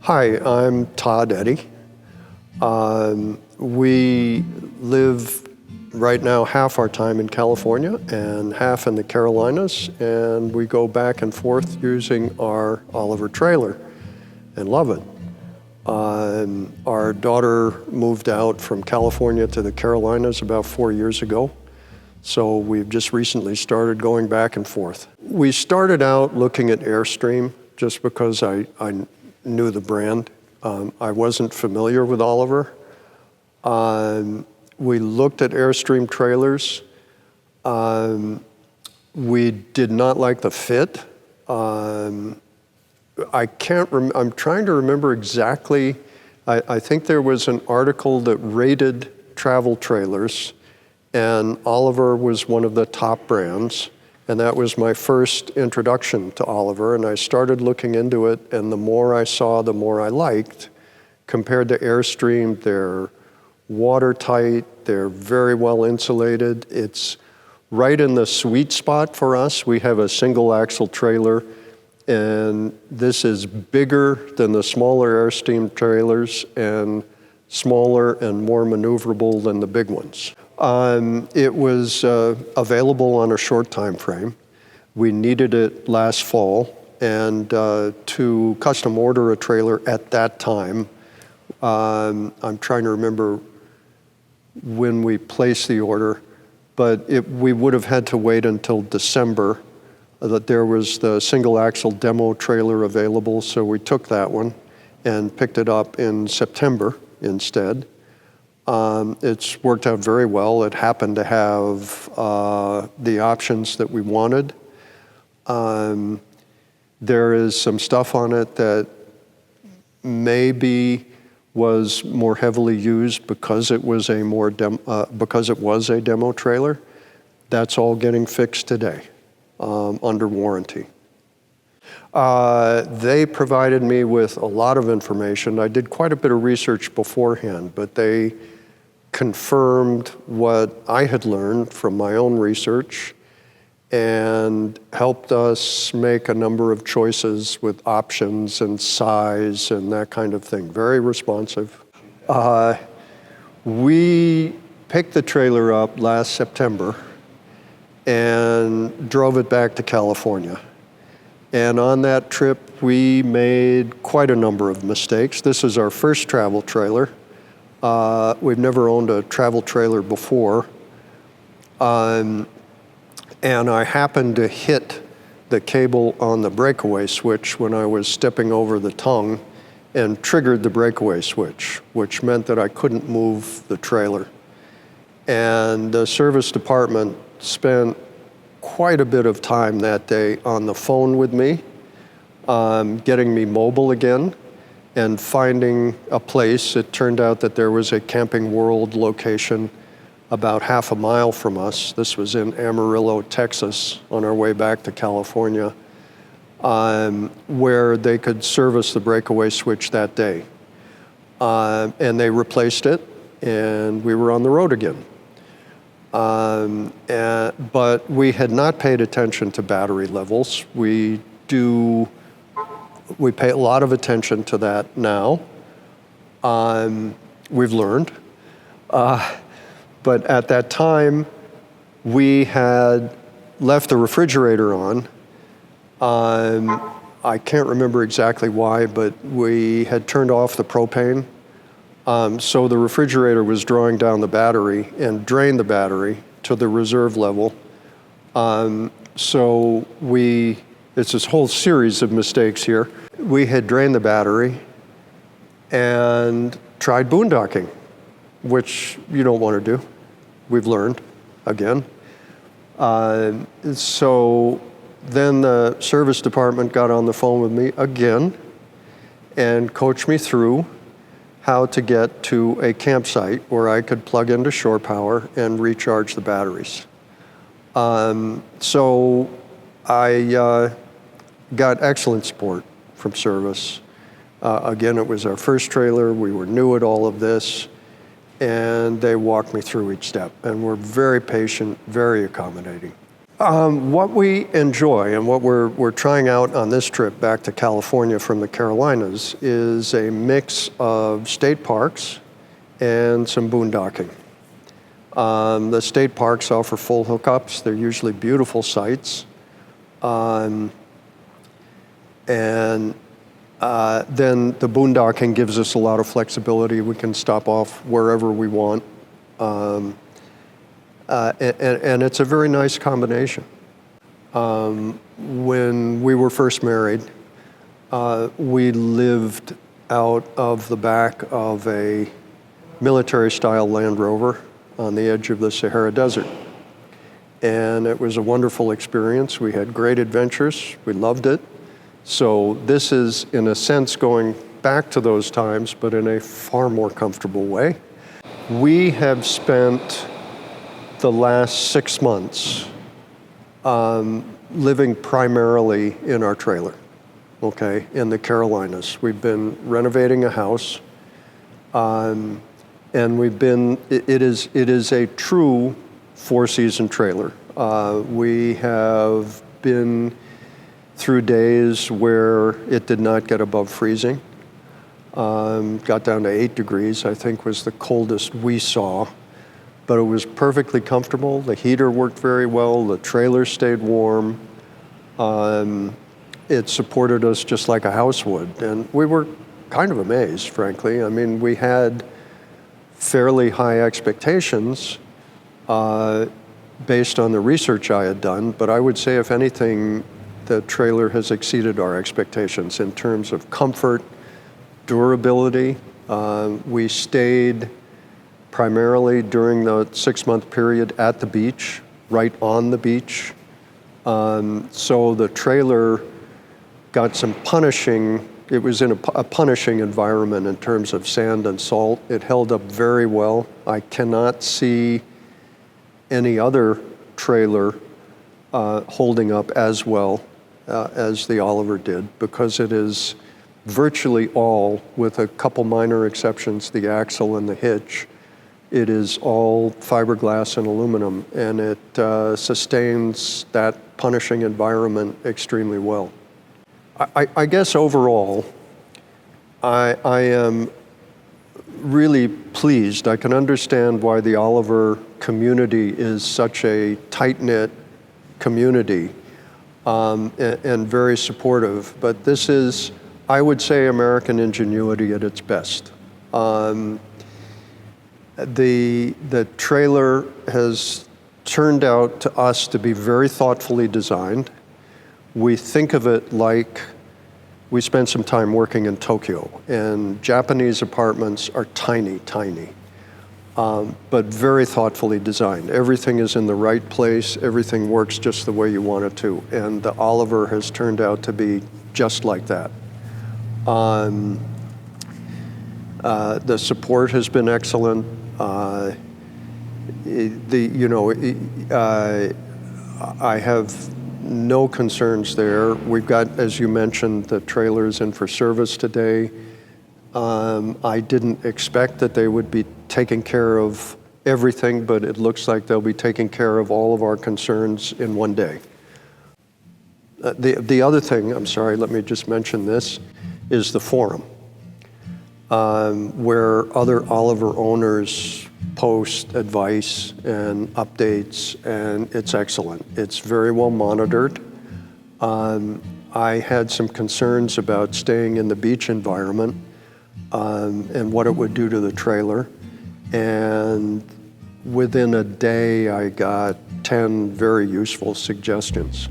Hi, I'm Tod Eddy. We live right now half our time in California and half in the Carolinas, and we go back and forth using our Oliver trailer and love it. Our daughter moved out from California to the Carolinas about 4 years ago, so we've just recently started going back and forth. We started out looking at Airstream just because I knew the brand. I wasn't familiar with Oliver. We looked at Airstream trailers. We did not like the fit. I'm trying to remember exactly. I think there was an article that rated travel trailers, and Oliver was one of the top brands. And that was my first introduction to Oliver, and I started looking into it, and the more I saw, the more I liked. Compared to Airstream, they're watertight, they're very well insulated. It's right in the sweet spot for us. We have a single axle trailer, and this is bigger than the smaller Airstream trailers and smaller and more maneuverable than the big ones. It was available on a short time frame. We needed it last fall, and to custom order a trailer at that time, I'm trying to remember when we placed the order, but we would have had to wait until December that there was the single axle demo trailer available, so we took that one and picked it up in September instead. It's worked out very well. It happened to have the options that we wanted. There is some stuff on it that maybe was more heavily used because it was a demo trailer. That's all getting fixed today under warranty. They provided me with a lot of information. I did quite a bit of research beforehand, but they confirmed what I had learned from my own research and helped us make a number of choices with options and size and that kind of thing. Very responsive. We picked the trailer up last September and drove it back to California. And on that trip, we made quite a number of mistakes. This is our first travel trailer. We've never owned a travel trailer before. And I happened to hit the cable on the breakaway switch when I was stepping over the tongue and triggered the breakaway switch, which meant that I couldn't move the trailer. And the service department spent quite a bit of time that day on the phone with me, getting me mobile again and finding a place. It turned out that there was a Camping World location about half a mile from us. This was in Amarillo, Texas, on our way back to California, where they could service the breakaway switch that day. And they replaced it, and we were on the road again. But we had not paid attention to battery levels. We pay a lot of attention to that now. We've learned. But at that time, we had left the refrigerator on. I can't remember exactly why, but we had turned off the propane. So the refrigerator was drawing down the battery and drained the battery to the reserve level. It's this whole series of mistakes here. We had drained the battery and tried boondocking, which you don't want to do. We've learned again. So then the service department got on the phone with me again and coached me through how to get to a campsite where I could plug into shore power and recharge the batteries. So I got excellent support from service. Again, it was our first trailer. We were new at all of this, and they walked me through each step and were very patient, very accommodating. What we enjoy and what we're trying out on this trip back to California from the Carolinas is a mix of state parks and some boondocking. The state parks offer full hookups. They're usually beautiful sites. And then the boondocking gives us a lot of flexibility. We can stop off wherever we want. And it's a very nice combination. When we were first married, we lived out of the back of a military-style Land Rover on the edge of the Sahara Desert. And it was a wonderful experience. We had great adventures. We loved it. So this is, in a sense, going back to those times, but in a far more comfortable way. We have spent the last 6 months living primarily in our trailer, okay, in the Carolinas. We've been renovating a house, and it is a true four-season trailer. We have been through days where it did not get above freezing. Got down to 8 degrees, I think was the coldest we saw, but it was perfectly comfortable. The heater worked very well, the trailer stayed warm. It supported us just like a house would, and we were kind of amazed, frankly. I mean, we had fairly high expectations based on the research I had done, but I would say, if anything, the trailer has exceeded our expectations in terms of comfort, durability. We stayed primarily during the 6-month period at the beach, right on the beach. So the trailer got some punishing, it was in a punishing environment in terms of sand and salt. It held up very well. I cannot see any other trailer holding up as well as the Oliver did, because it is virtually all, with a couple minor exceptions, the axle and the hitch, it is all fiberglass and aluminum, and it sustains that punishing environment extremely well. I guess overall, I am really pleased. I can understand why the Oliver community is such a tight-knit community and very supportive, but this is, I would say, American ingenuity at its best. The trailer has turned out to us to be very thoughtfully designed. We think of it like we spent some time working in Tokyo, and Japanese apartments are tiny, tiny, but very thoughtfully designed. Everything is in the right place. Everything works just the way you want it to, and the Oliver has turned out to be just like that. The support has been excellent. I have no concerns there. We've got, as you mentioned, the trailers in for service today. I didn't expect that they would be taking care of everything, but it looks like they'll be taking care of all of our concerns in one day. The other thing, I'm sorry, let me just mention this, is the forum, where other Oliver owners post advice and updates, and it's excellent. It's very well monitored. I had some concerns about staying in the beach environment and what it would do to the trailer, and within a day I got 10 very useful suggestions.